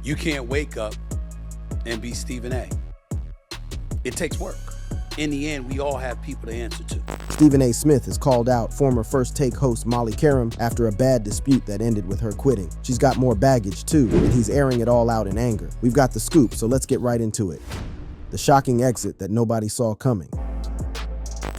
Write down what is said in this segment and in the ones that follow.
You can't wake up and be Stephen A. It takes work. In the end, we all have people to answer to. Stephen A. Smith has called out former First Take host Molly Qerim after a bad dispute that ended with her quitting. She's got more baggage too, and he's airing it all out in anger. We've got the scoop, so let's get right into it. The shocking exit that nobody saw coming.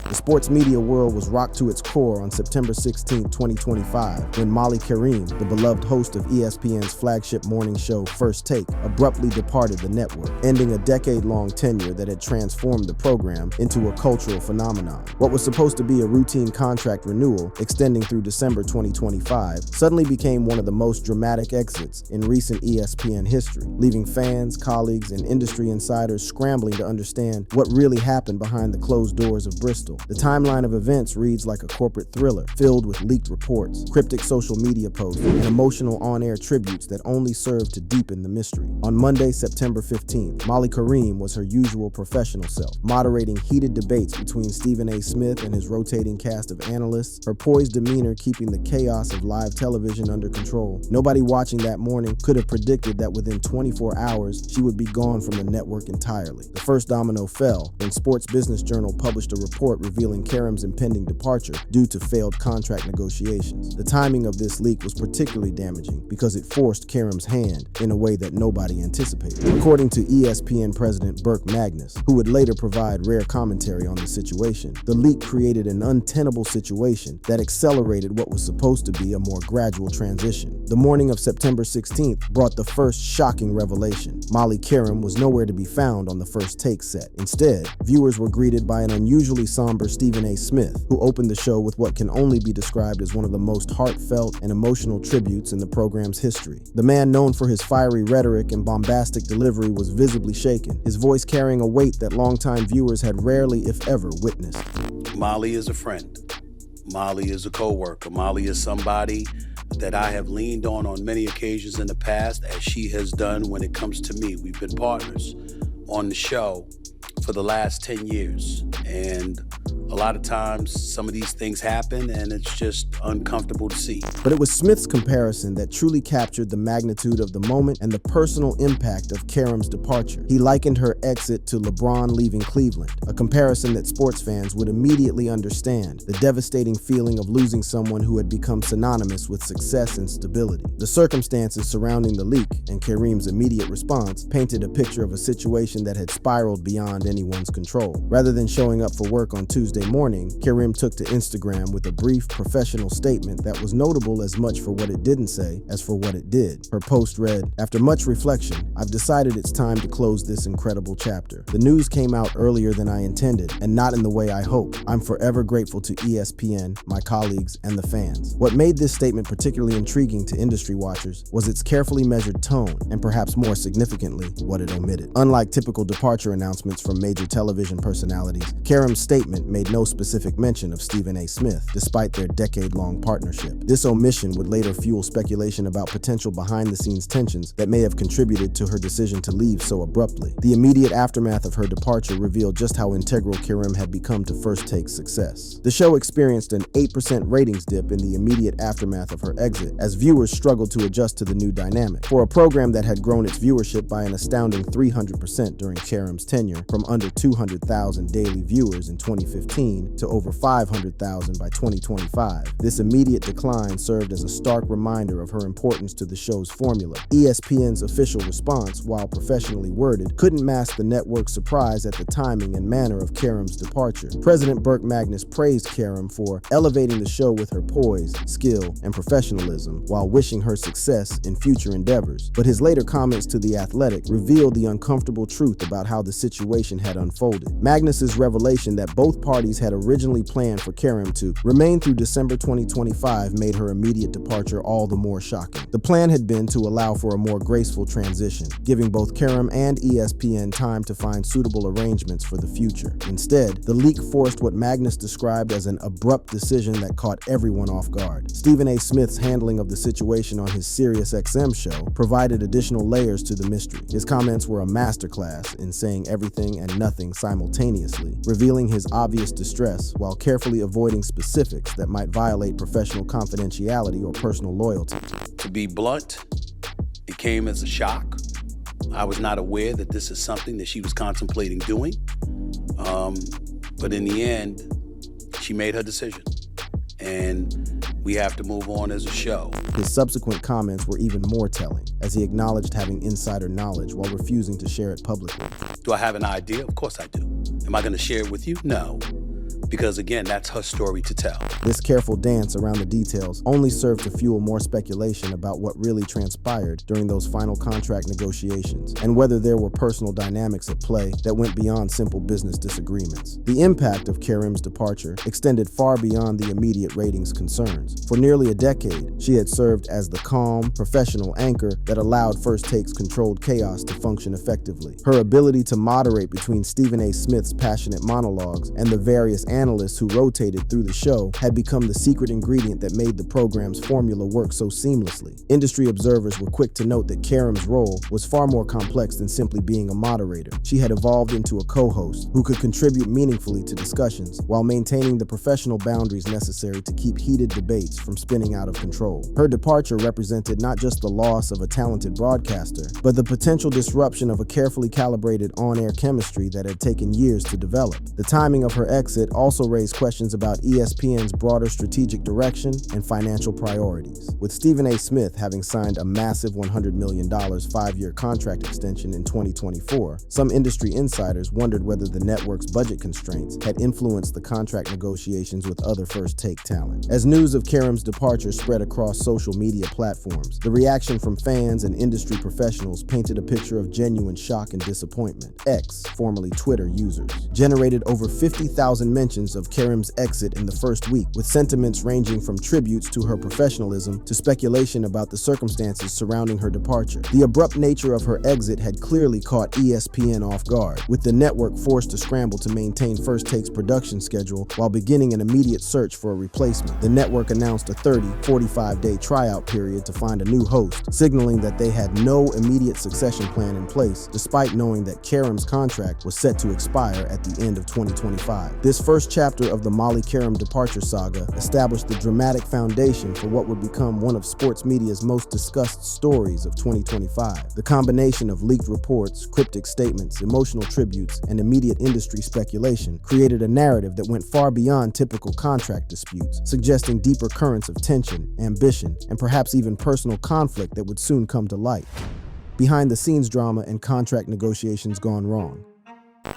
The sports media world was rocked to its core on September 16, 2025, when Molly Qerim, the beloved host of ESPN's flagship morning show First Take, abruptly departed the network, ending a decade-long tenure that had transformed the program into a cultural phenomenon. What was supposed to be a routine contract renewal, extending through December 2025, suddenly became one of the most dramatic exits in recent ESPN history, leaving fans, colleagues, and industry insiders scrambling to understand what really happened behind the closed doors of Bristol. The timeline of events reads like a corporate thriller, filled with leaked reports, cryptic social media posts, and emotional on-air tributes that only serve to deepen the mystery. On Monday, September 15th, Molly Qerim was her usual professional self, moderating heated debates between Stephen A. Smith and his rotating cast of analysts, her poised demeanor keeping the chaos of live television under control. Nobody watching that morning could have predicted that within 24 hours, she would be gone from the network entirely. The first domino fell when Sports Business Journal published a report revealing Qerim's impending departure due to failed contract negotiations. The timing of this leak was particularly damaging because it forced Qerim's hand in a way that nobody anticipated. According to ESPN president Burke Magnus, who would later provide rare commentary on the situation, the leak created an untenable situation that accelerated what was supposed to be a more gradual transition. The morning of September 16th brought the first shocking revelation. Molly Qerim was nowhere to be found on the First Take set. Instead, viewers were greeted by an unusually somber Stephen A. Smith, who opened the show with what can only be described as one of the most heartfelt and emotional tributes in the program's history. The man known for his fiery rhetoric and bombastic delivery was visibly shaken, his voice carrying a weight that longtime viewers had rarely, if ever, witnessed. Molly is a friend. Molly is a co-worker. Molly is somebody that I have leaned on many occasions in the past, as she has done when it comes to me. We've been partners on the show for the last 10 years. And a lot of times some of these things happen and it's just uncomfortable to see. But it was Smith's comparison that truly captured the magnitude of the moment and the personal impact of Qerim's departure. He likened her exit to LeBron leaving Cleveland, a comparison that sports fans would immediately understand, the devastating feeling of losing someone who had become synonymous with success and stability. The circumstances surrounding the leak and Qerim's immediate response painted a picture of a situation that had spiraled beyond anyone's control. Rather than showing up for work on Tuesday morning, Qerim took to Instagram with a brief professional statement that was notable as much for what it didn't say as for what it did. Her post read, "After much reflection, I've decided it's time to close this incredible chapter. The news came out earlier than I intended and not in the way I hoped. I'm forever grateful to ESPN, my colleagues, and the fans." What made this statement particularly intriguing to industry watchers was its carefully measured tone and perhaps more significantly, what it omitted. Unlike typical departure announcements from major television personalities, Qerim's statement made no specific mention of Stephen A. Smith, despite their decade-long partnership. This omission would later fuel speculation about potential behind-the-scenes tensions that may have contributed to her decision to leave so abruptly. The immediate aftermath of her departure revealed just how integral Qerim had become to First Take's success. The show experienced an 8% ratings dip in the immediate aftermath of her exit, as viewers struggled to adjust to the new dynamic. For a program that had grown its viewership by an astounding 300% during Qerim's tenure, from under 200,000 daily viewers in 2015 to over 500,000 by 2025. This immediate decline served as a stark reminder of her importance to the show's formula. ESPN's official response, while professionally worded, couldn't mask the network's surprise at the timing and manner of Qerim's departure. President Burke Magnus praised Qerim for elevating the show with her poise, skill, and professionalism while wishing her success in future endeavors. But his later comments to The Athletic revealed the uncomfortable truth about how the situation had unfolded. Magnus's revelation that both parties had originally planned for Qerim to remain through December 2025 made her immediate departure all the more shocking. The plan had been to allow for a more graceful transition, giving both Qerim and ESPN time to find suitable arrangements for the future. Instead, the leak forced what Magnus described as an abrupt decision that caught everyone off guard. Stephen A. Smith's handling of the situation on his SiriusXM show provided additional layers to the mystery. His comments were a masterclass in saying everything and nothing simultaneously, revealing his obvious distress while carefully avoiding specifics that might violate professional confidentiality or personal loyalty. To be blunt, it came as a shock. I was not aware that this is something that she was contemplating doing. But in the end, she made her decision. And we have to move on as a show. His subsequent comments were even more telling, as he acknowledged having insider knowledge while refusing to share it publicly. Do I have an idea? Of course I do. Am I going to share it with you? No. Because again, that's her story to tell. This careful dance around the details only served to fuel more speculation about what really transpired during those final contract negotiations, and whether there were personal dynamics at play that went beyond simple business disagreements. The impact of Qerim's departure extended far beyond the immediate ratings concerns. For nearly a decade, she had served as the calm, professional anchor that allowed First Take's controlled chaos to function effectively. Her ability to moderate between Stephen A. Smith's passionate monologues and the various analysts who rotated through the show had become the secret ingredient that made the program's formula work so seamlessly. Industry observers were quick to note that Qerim's role was far more complex than simply being a moderator. She had evolved into a co-host who could contribute meaningfully to discussions while maintaining the professional boundaries necessary to keep heated debates from spinning out of control. Her departure represented not just the loss of a talented broadcaster, but the potential disruption of a carefully calibrated on-air chemistry that had taken years to develop. The timing of her exit also raised questions about ESPN's broader strategic direction and financial priorities. With Stephen A. Smith having signed a massive $100 million five-year contract extension in 2024, some industry insiders wondered whether the network's budget constraints had influenced the contract negotiations with other First Take talent. As news of Qerim's departure spread across social media platforms, the reaction from fans and industry professionals painted a picture of genuine shock and disappointment. X, formerly Twitter users, generated over 50,000 mentions of Qerim's exit in the first week, with sentiments ranging from tributes to her professionalism to speculation about the circumstances surrounding her departure. The abrupt nature of her exit had clearly caught ESPN off guard, with the network forced to scramble to maintain First Take's production schedule while beginning an immediate search for a replacement. The network announced a 45-day tryout period to find a new host, signaling that they had no immediate succession plan in place, despite knowing that Qerim's contract was set to expire at the end of 2025. This first chapter of the Molly Qerim departure saga established the dramatic foundation for what would become one of sports media's most discussed stories of 2025. The combination of leaked reports, cryptic statements, emotional tributes, and immediate industry speculation created a narrative that went far beyond typical contract disputes, suggesting deeper currents of tension, ambition, and perhaps even personal conflict that would soon come to light. Behind-the-scenes drama and contract negotiations gone wrong.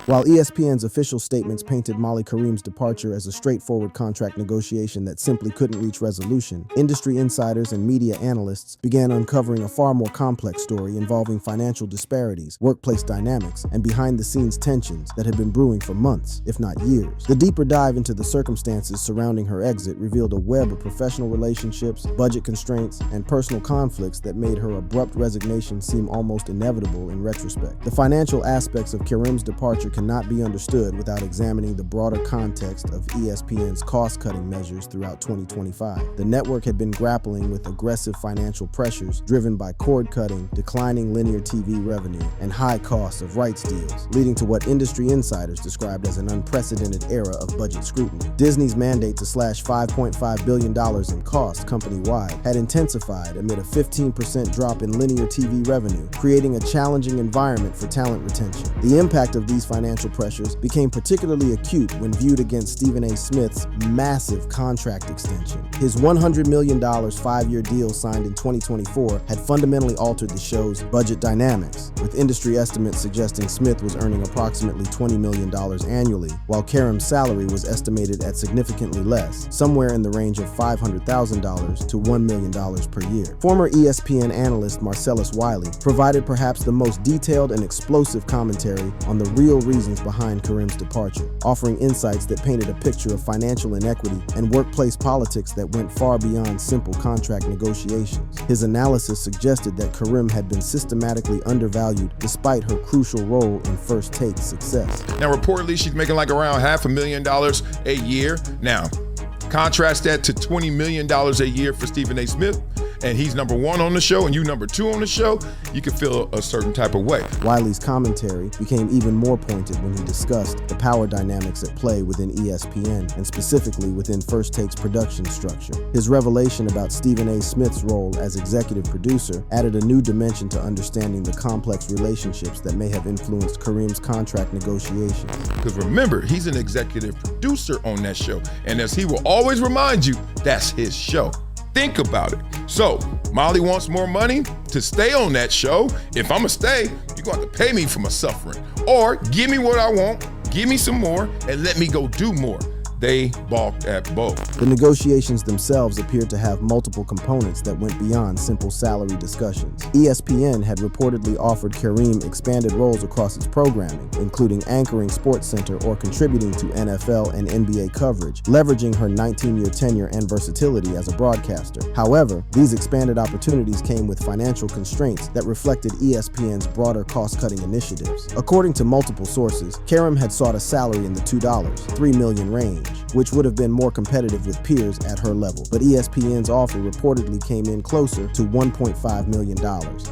While ESPN's official statements painted Molly Qerim's departure as a straightforward contract negotiation that simply couldn't reach resolution, industry insiders and media analysts began uncovering a far more complex story involving financial disparities, workplace dynamics, and behind-the-scenes tensions that had been brewing for months, if not years. The deeper dive into the circumstances surrounding her exit revealed a web of professional relationships, budget constraints, and personal conflicts that made her abrupt resignation seem almost inevitable in retrospect. The financial aspects of Qerim's departure cannot be understood without examining the broader context of ESPN's cost-cutting measures throughout 2025. The network had been grappling with aggressive financial pressures driven by cord-cutting, declining linear TV revenue, and high costs of rights deals, leading to what industry insiders described as an unprecedented era of budget scrutiny. Disney's mandate to slash $5.5 billion in costs company-wide had intensified amid a 15% drop in linear TV revenue, creating a challenging environment for talent retention. The impact of these financial pressures became particularly acute when viewed against Stephen A. Smith's massive contract extension. His $100 million five-year deal signed in 2024 had fundamentally altered the show's budget dynamics, with industry estimates suggesting Smith was earning approximately $20 million annually, while Qerim's salary was estimated at significantly less, somewhere in the range of $500,000 to $1 million per year. Former ESPN analyst Marcellus Wiley provided perhaps the most detailed and explosive commentary on the real reasons behind Qerim's departure, offering insights that painted a picture of financial inequity and workplace politics that went far beyond simple contract negotiations. His analysis suggested that Qerim had been systematically undervalued despite her crucial role in First Take's success. Now, reportedly, she's making like around $500,000 a year. Now, contrast that to $20 million a year for Stephen A. Smith, and he's number 1 on the show and you number 2 on the show, you can feel a certain type of way. Wiley's commentary became even more pointed when he discussed the power dynamics at play within ESPN, and specifically within First Take's production structure. His revelation about Stephen A. Smith's role as executive producer added a new dimension to understanding the complex relationships that may have influenced Qerim's contract negotiations. Because remember, he's an executive producer on that show, and as he will always remind you, that's his show. Think about it. So, Molly wants more money to stay on that show. If I'm gonna stay, you're gonna have to pay me for my suffering. Or give me what I want, give me some more, and let me go do more. They balked at both. The negotiations themselves appeared to have multiple components that went beyond simple salary discussions. ESPN had reportedly offered Qerim expanded roles across its programming, including anchoring SportsCenter or contributing to NFL and NBA coverage, leveraging her 19-year tenure and versatility as a broadcaster. However, these expanded opportunities came with financial constraints that reflected ESPN's broader cost-cutting initiatives. According to multiple sources, Qerim had sought a salary in the $3 million range, which would have been more competitive with peers at her level. But ESPN's offer reportedly came in closer to $1.5 million,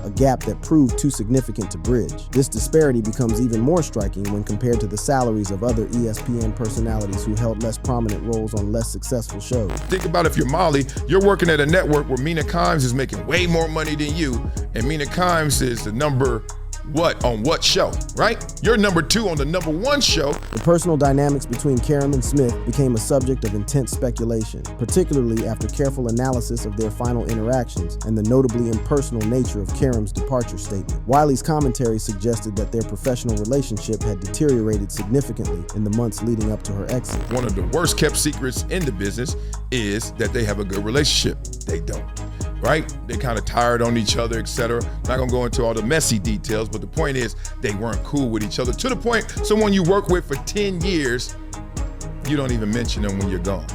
a gap that proved too significant to bridge. This disparity becomes even more striking when compared to the salaries of other ESPN personalities who held less prominent roles on less successful shows. Think about if you're Molly, you're working at a network where Mina Kimes is making way more money than you, and Mina Kimes is the number on what show, right? You're number 2 on the number 1 show. The personal dynamics between Qerim and Smith became a subject of intense speculation, particularly after careful analysis of their final interactions and the notably impersonal nature of Qerim's departure statement. Wiley's commentary suggested that their professional relationship had deteriorated significantly in the months leading up to her exit. One of the worst kept secrets in the business is that they have a good relationship. They don't. Right? They kind of tired on each other, etc. Not gonna go into all the messy details, but the point is they weren't cool with each other to the point someone you work with for 10 years, you don't even mention them when you're gone.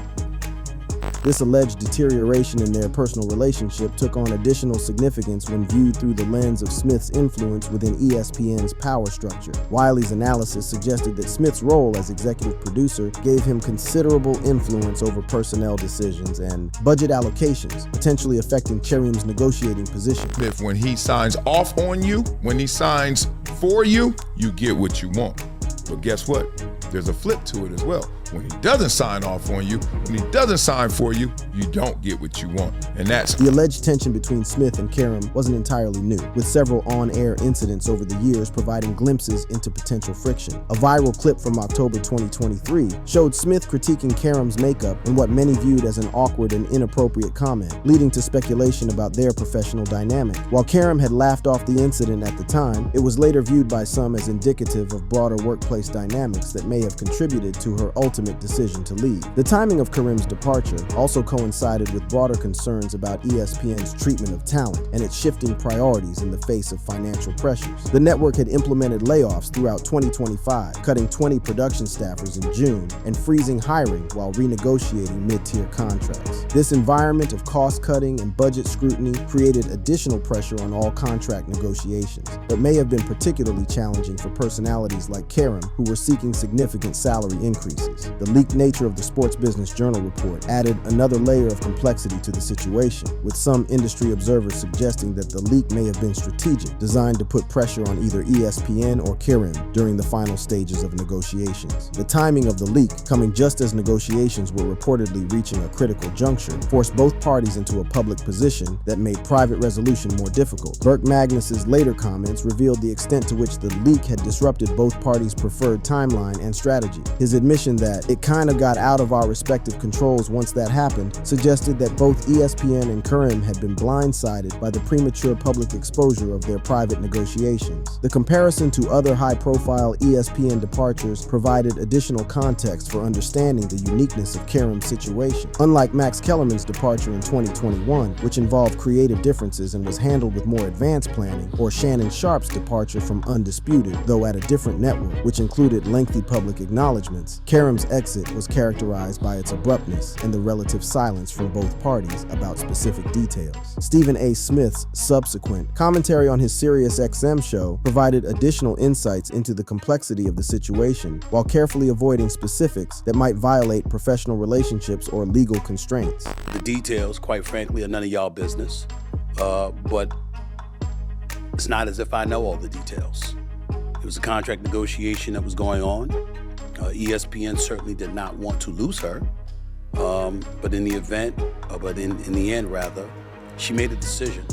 This alleged deterioration in their personal relationship took on additional significance when viewed through the lens of Smith's influence within ESPN's power structure. Wiley's analysis suggested that Smith's role as executive producer gave him considerable influence over personnel decisions and budget allocations, potentially affecting Qerim's negotiating position. If when he signs off on you, when he signs for you, you get what you want. But guess what? There's a flip to it as well. When he doesn't sign off on you, when he doesn't sign for you, you don't get what you want. And that's the alleged tension between Smith and Qerim wasn't entirely new, with several on-air incidents over the years providing glimpses into potential friction. A viral clip from October 2023 showed Smith critiquing Qerim's makeup in what many viewed as an awkward and inappropriate comment, leading to speculation about their professional dynamic. While Qerim had laughed off the incident at the time, it was later viewed by some as indicative of broader workplace dynamics that may have contributed to her ultimate decision to leave. The timing of Qerim's departure also coincided with broader concerns about ESPN's treatment of talent and its shifting priorities in the face of financial pressures. The network had implemented layoffs throughout 2025, cutting 20 production staffers in June and freezing hiring while renegotiating mid-tier contracts. This environment of cost-cutting and budget scrutiny created additional pressure on all contract negotiations, but may have been particularly challenging for personalities like Qerim, who were seeking significant salary increases. The leaked nature of the Sports Business Journal report added another layer of complexity to the situation, with some industry observers suggesting that the leak may have been strategic, designed to put pressure on either ESPN or Qerim during the final stages of negotiations. The timing of the leak, coming just as negotiations were reportedly reaching a critical juncture, forced both parties into a public position that made private resolution more difficult. Burke Magnus's later comments revealed the extent to which the leak had disrupted both parties' preferred timeline and strategy. His admission that it kind of got out of our respective controls once that happened suggested that both ESPN and Qerim had been blindsided by the premature public exposure of their private negotiations. The comparison to other high-profile ESPN departures provided additional context for understanding the uniqueness of Qerim's situation. Unlike Max Kellerman's departure in 2021, which involved creative differences and was handled with more advanced planning, or Shannon Sharpe's departure from Undisputed, though at a different network, which included lengthy public acknowledgments, Qerim's Kerem's exit was characterized by its abruptness and the relative silence from both parties about specific details. Stephen A. Smith's subsequent commentary on his SiriusXM show provided additional insights into the complexity of the situation while carefully avoiding specifics that might violate professional relationships or legal constraints. The details, quite frankly, are none of y'all business, but it's not as if I know all the details. It was a contract negotiation that was going on. ESPN certainly did not want to lose her, but in the end, she made a decision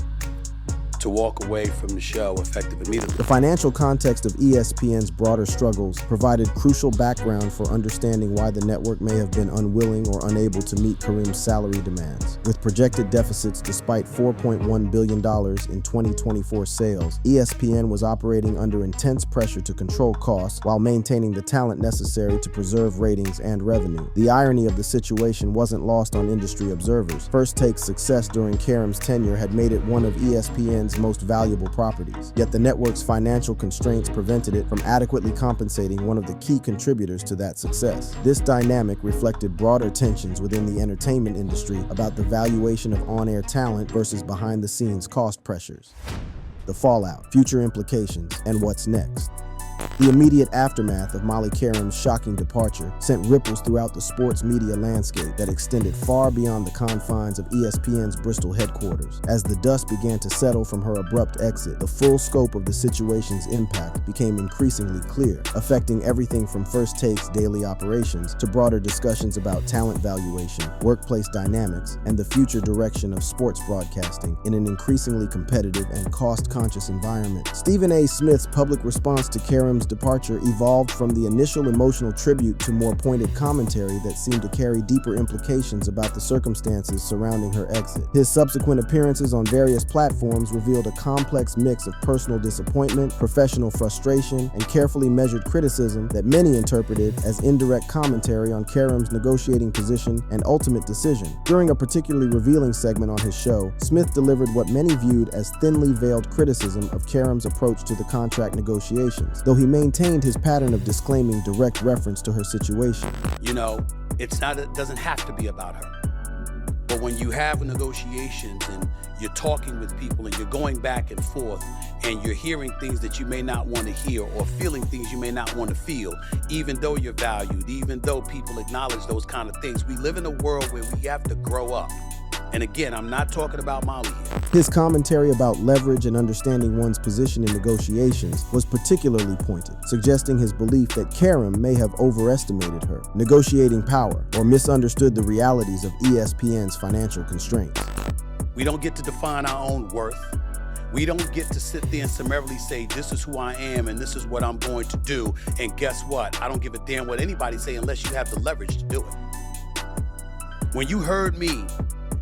to walk away from the show effective immediately. The financial context of ESPN's broader struggles provided crucial background for understanding why the network may have been unwilling or unable to meet Qerim's salary demands. With projected deficits despite $4.1 billion in 2024 sales, ESPN was operating under intense pressure to control costs while maintaining the talent necessary to preserve ratings and revenue. The irony of the situation wasn't lost on industry observers. First Take's success during Qerim's tenure had made it one of ESPN's most valuable properties, yet the network's financial constraints prevented it from adequately compensating one of the key contributors to that success. This dynamic reflected broader tensions within the entertainment industry about the valuation of on-air talent versus behind-the-scenes cost pressures. The fallout, future implications, and what's next. The immediate aftermath of Molly Qerim's shocking departure sent ripples throughout the sports media landscape that extended far beyond the confines of ESPN's Bristol headquarters. As the dust began to settle from her abrupt exit, the full scope of the situation's impact became increasingly clear, affecting everything from First Take's daily operations to broader discussions about talent valuation, workplace dynamics, and the future direction of sports broadcasting in an increasingly competitive and cost-conscious environment. Stephen A. Smith's public response to Qerim's departure evolved from the initial emotional tribute to more pointed commentary that seemed to carry deeper implications about the circumstances surrounding her exit. His subsequent appearances on various platforms revealed a complex mix of personal disappointment, professional frustration, and carefully measured criticism that many interpreted as indirect commentary on Qerim's negotiating position and ultimate decision. During a particularly revealing segment on his show, Smith delivered what many viewed as thinly veiled criticism of Qerim's approach to the contract negotiations, though he maintained his pattern of disclaiming direct reference to her situation. You know, it doesn't have to be about her. But when you have negotiations and you're talking with people and you're going back and forth and you're hearing things that you may not want to hear or feeling things you may not want to feel, even though you're valued, even though people acknowledge those kind of things, we live in a world where we have to grow up. And again, I'm not talking about Molly here. His commentary about leverage and understanding one's position in negotiations was particularly pointed, suggesting his belief that Qerim may have overestimated her negotiating power or misunderstood the realities of ESPN's financial constraints. We don't get to define our own worth. We don't get to sit there and summarily say, this is who I am and this is what I'm going to do. And guess what? I don't give a damn what anybody say unless you have the leverage to do it. When you heard me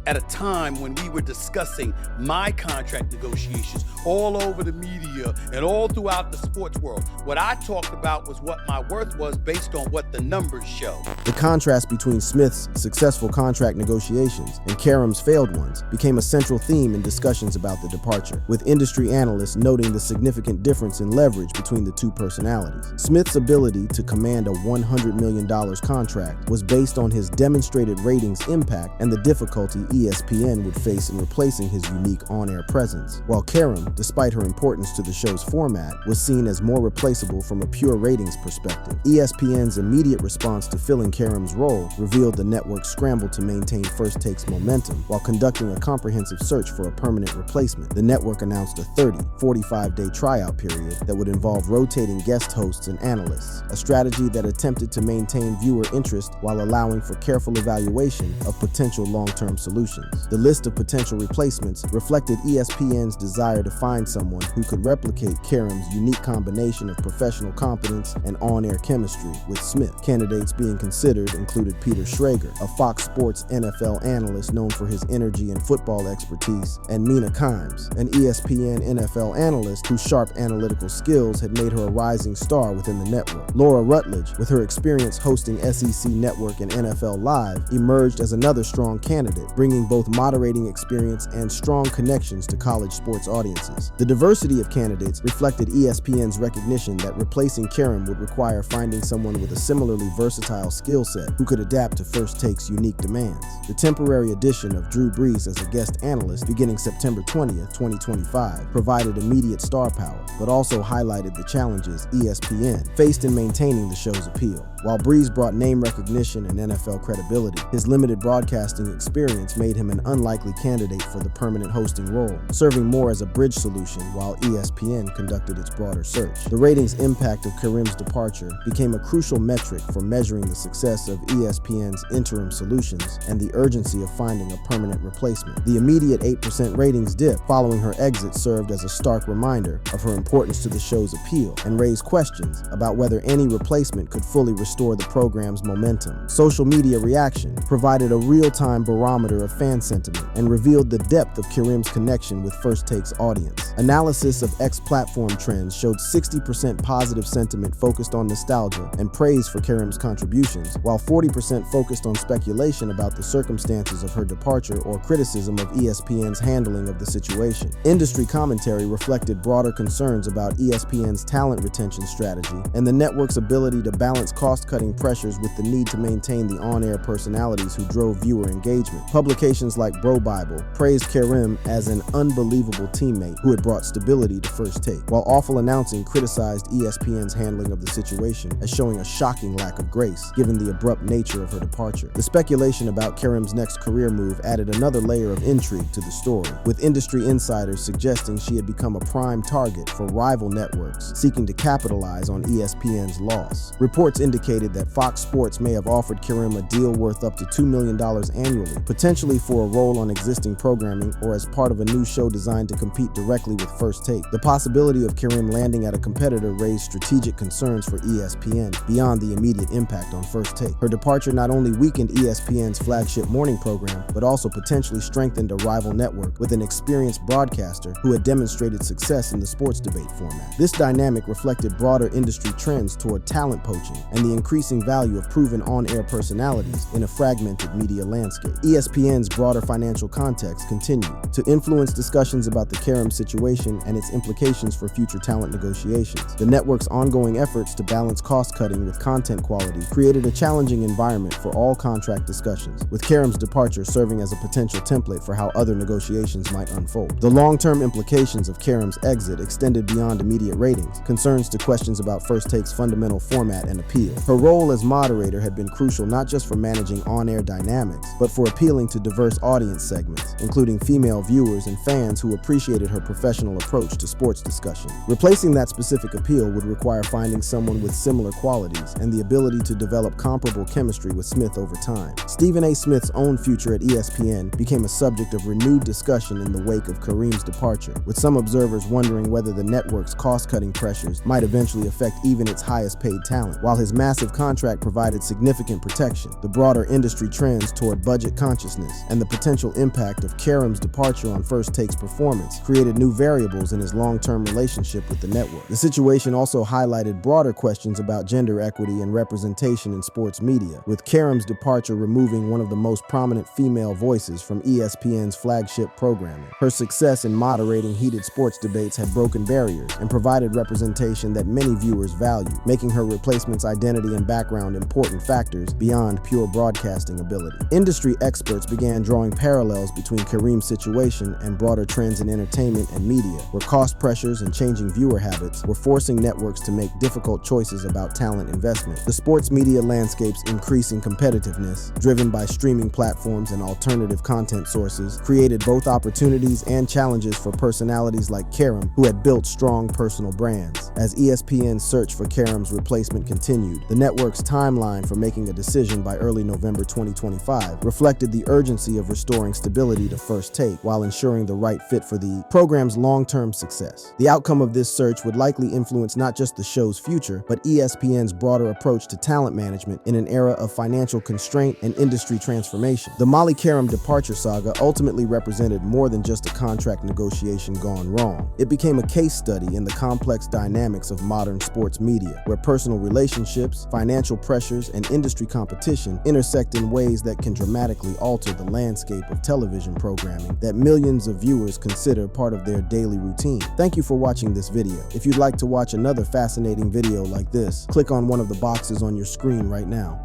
at a time when we were discussing my contract negotiations all over the media and all throughout the sports world, what I talked about was what my worth was based on what the numbers show. The contrast between Smith's successful contract negotiations and Qerim's failed ones became a central theme in discussions about the departure, with industry analysts noting the significant difference in leverage between the two personalities. Smith's ability to command a $100 million contract was based on his demonstrated ratings impact and the difficulty ESPN would face in replacing his unique on-air presence, while Qerim, despite her importance to the show's format, was seen as more replaceable from a pure ratings perspective. ESPN's immediate response to filling Qerim's role revealed the network's scramble to maintain First Take's momentum while conducting a comprehensive search for a permanent replacement. The network announced a 45-day tryout period that would involve rotating guest hosts and analysts, a strategy that attempted to maintain viewer interest while allowing for careful evaluation of potential long-term solutions. The list of potential replacements reflected ESPN's desire to find someone who could replicate Qerim's unique combination of professional competence and on-air chemistry with Smith. Candidates being considered included Peter Schrager, a Fox Sports NFL analyst known for his energy and football expertise, and Mina Kimes, an ESPN NFL analyst whose sharp analytical skills had made her a rising star within the network. Laura Rutledge, with her experience hosting SEC Network and NFL Live, emerged as another strong candidate, bringing bringing both moderating experience and strong connections to college sports audiences. The diversity of candidates reflected ESPN's recognition that replacing Qerim would require finding someone with a similarly versatile skill set who could adapt to First Take's unique demands. The temporary addition of Drew Brees as a guest analyst beginning September 20th, 2025, provided immediate star power, but also highlighted the challenges ESPN faced in maintaining the show's appeal. While Brees brought name recognition and NFL credibility, his limited broadcasting experience made him an unlikely candidate for the permanent hosting role, serving more as a bridge solution while ESPN conducted its broader search. The ratings impact of Qerim's departure became a crucial metric for measuring the success of ESPN's interim solutions and the urgency of finding a permanent replacement. The immediate 8% ratings dip following her exit served as a stark reminder of her importance to the show's appeal and raised questions about whether any replacement could fully restore the program's momentum. Social media reaction provided a real-time barometer of fan sentiment and revealed the depth of Qerim's connection with First Take's audience. Analysis of X-platform trends showed 60% positive sentiment focused on nostalgia and praise for Qerim's contributions, while 40% focused on speculation about the circumstances of her departure or criticism of ESPN's handling of the situation. Industry commentary reflected broader concerns about ESPN's talent retention strategy and the network's ability to balance cost-cutting pressures with the need to maintain the on-air personalities who drove viewer engagement. Publications like Bro Bible praised Qerim as an unbelievable teammate who had brought stability to First Take, while Awful Announcing criticized ESPN's handling of the situation as showing a shocking lack of grace given the abrupt nature of her departure. The speculation about Qerim's next career move added another layer of intrigue to the story, with industry insiders suggesting she had become a prime target for rival networks seeking to capitalize on ESPN's loss. Reports indicated that Fox Sports may have offered Qerim a deal worth up to $2 million annually, potentially for a role on existing programming or as part of a new show designed to compete directly with First Take. The possibility of Qerim landing at a competitor raised strategic concerns for ESPN beyond the immediate impact on First Take. Her departure not only weakened ESPN's flagship morning program, but also potentially strengthened a rival network with an experienced broadcaster who had demonstrated success in the sports debate format. This dynamic reflected broader industry trends toward talent poaching and the increasing value of proven on-air personalities in a fragmented media landscape. ESPN's broader financial context continued to influence discussions about the Qerim situation and its implications for future talent negotiations. The network's ongoing efforts to balance cost-cutting with content quality created a challenging environment for all contract discussions, with Qerim's departure serving as a potential template for how other negotiations might unfold. The long-term implications of Qerim's exit extended beyond immediate ratings, concerns to questions about First Take's fundamental format and appeal. Her role as moderator had been crucial not just for managing on-air dynamics, but for appealing to diverse audience segments, including female viewers and fans who appreciated her professional approach to sports discussion. Replacing that specific appeal would require finding someone with similar qualities and the ability to develop comparable chemistry with Smith over time. Stephen A. Smith's own future at ESPN became a subject of renewed discussion in the wake of Qerim's departure, with some observers wondering whether the network's cost-cutting pressures might eventually affect even its highest-paid talent. While his massive contract provided significant protection, the broader industry trends toward budget consciousness and the potential impact of Qerim's departure on First Take's performance created new variables in his long-term relationship with the network. The situation also highlighted broader questions about gender equity and representation in sports media, with Qerim's departure removing one of the most prominent female voices from ESPN's flagship programming. Her success in moderating heated sports debates had broken barriers and provided representation that many viewers value, making her replacement's identity and background important factors beyond pure broadcasting ability. Industry experts began drawing parallels between Qerim's situation and broader trends in entertainment and media, where cost pressures and changing viewer habits were forcing networks to make difficult choices about talent investment. The sports media landscape's increasing competitiveness, driven by streaming platforms and alternative content sources, created both opportunities and challenges for personalities like Qerim, who had built strong personal brands. As ESPN's search for Qerim's replacement continued, the network's timeline for making a decision by early November 2025 reflected the urgency of restoring stability to First Take while ensuring the right fit for the program's long-term success. The outcome of this search would likely influence not just the show's future, but ESPN's broader approach to talent management in an era of financial constraint and industry transformation. The Molly Qerim departure saga ultimately represented more than just a contract negotiation gone wrong. It became a case study in the complex dynamics dynamics of modern sports media, where personal relationships, financial pressures, and industry competition intersect in ways that can dramatically alter the landscape of television programming that millions of viewers consider part of their daily routine. Thank you for watching this video. If you'd like to watch another fascinating video like this, click on one of the boxes on your screen right now.